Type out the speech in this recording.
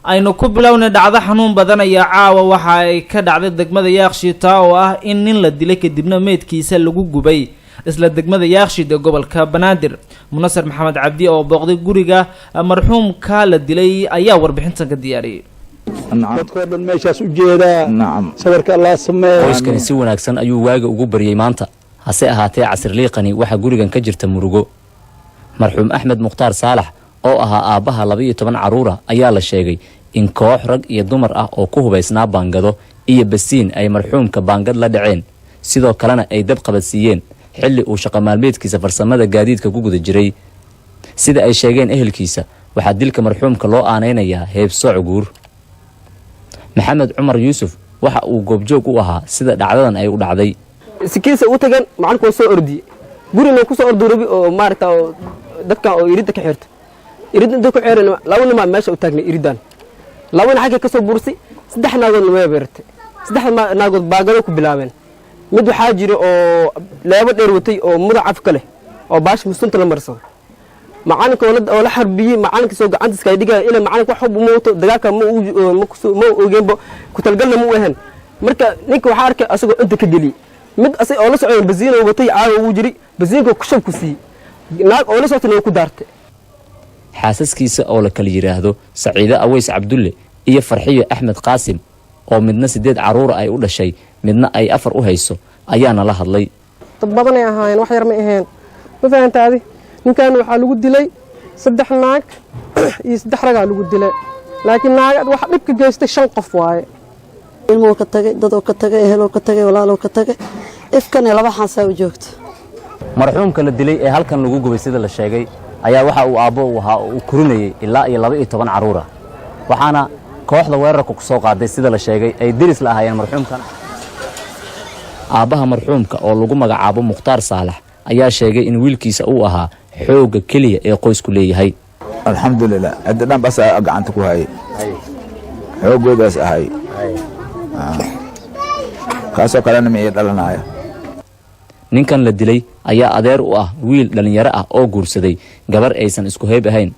aynu ku bilowna dhacdo xanuun badan ayaa caawa waxa ay ka dhacday degmada Yaaqshiid oo ah in nin la dilay kadibna meedkiisa lagu gubay isla degmada Yaaqshiid ee gobolka Banaadir. Munasar Maxamed Cabdi oo booqday guriga marxuumka la dilay ayaa warbixintan ka diyaariyay. dadkoodan meeshaas u jeeda sawirka Allah sameeyay qoyskani si wanaagsan ayuu waaga ugu bariyay maanta hase ahaatee casir liiqani waxa gurigan ka jirta murugo. marxuum Axmed Mukhtaar Saalax oo ahaa aabaha 12 caruur ayaa la sheegay in koox rag iyo dumar ah oo ku hubaysnaa baangado iyo basiin ay marxuumka baangad la dhaceen sidoo kalena ay dab qabadsiiyeen xilli uu shaqo maalmeedkiisa farsamada gaadiidka ku guda jiray. sida ay sheegeen ehelkiisa waxa dilka marxuumka loo aaneynayaa heebsooc guur. maxamed cumar yuusuf waxa uu goobjoog u ahaa sida dhacdadan ay u dhacday. sikiisa u tagan macalku soo ordiyay guriga ku soo ordurabi oo maarta dadka oo iridda ka xirta iridda ku xireen laba nin meesha u taagnay iridan laba nin xagga ka soo bursay saddex naagood way beertay saddex naagood baagado ku bilaabeen mid waxa jira oo leebo dheer watay oo mudac af kale oo baash musunta la marsan macalinka oo la xarbiyay macalinka soo gacantiisa ka dhigay ila macalinka wax u mooto dagaalka ma ogeynbo ku talgalna ma wahan marka ninka waxa arkay asagoo inta ka gali mid asay oo la socon basiin oo watay caawa uu jiri basiinka ku shab ku sii naag oo la socotay ku daartay. xaasaskiisa oo la kala yiraahdo Saciida Aways Cabdulle iyo Farxiyo Axmed Qaasim oo midna 8 caruur ay u dhashay midna ay 4 u hayso ayaana la hadlay. dad badan ay ahaayeen wax yar ma ahayn ma fahantaadi ninkan waxa lagu dilay 3 naag iyo 3 rag lagu dilay laakiin naagad waxa dhib ka geystay 5 qof waaye. ilmo ka tagay dad oo ka tagay ehel oo ka tagay walaal oo ka tagay ifkan laba xaasa u joogto. marxuumka la dilay ee halkan lagu gubay sida la sheegay ayaa waxa uu aabo u ahaa uu kurinayay ilaa iyo 12 caruur waxaana kooxda weerarka ku soo qaaday sida la sheegay ay diris la ahaayeen marxuumkan. aabaha marxuumka oo lagu magacaabo Mukhtaar Saalax ayaa sheegay in wiilkiisa uu ahaa xooga kaliya ee qoysku leeyahay. alxamdulillah adan bas gacanta ku hayay xoogoodaas ahay kaasoo kalena ma dhalanaya. ninkan la dilay ayaa adeer u ah wiil dhalinyaro ah oo guursaday gabar aysan isku heeb ahayn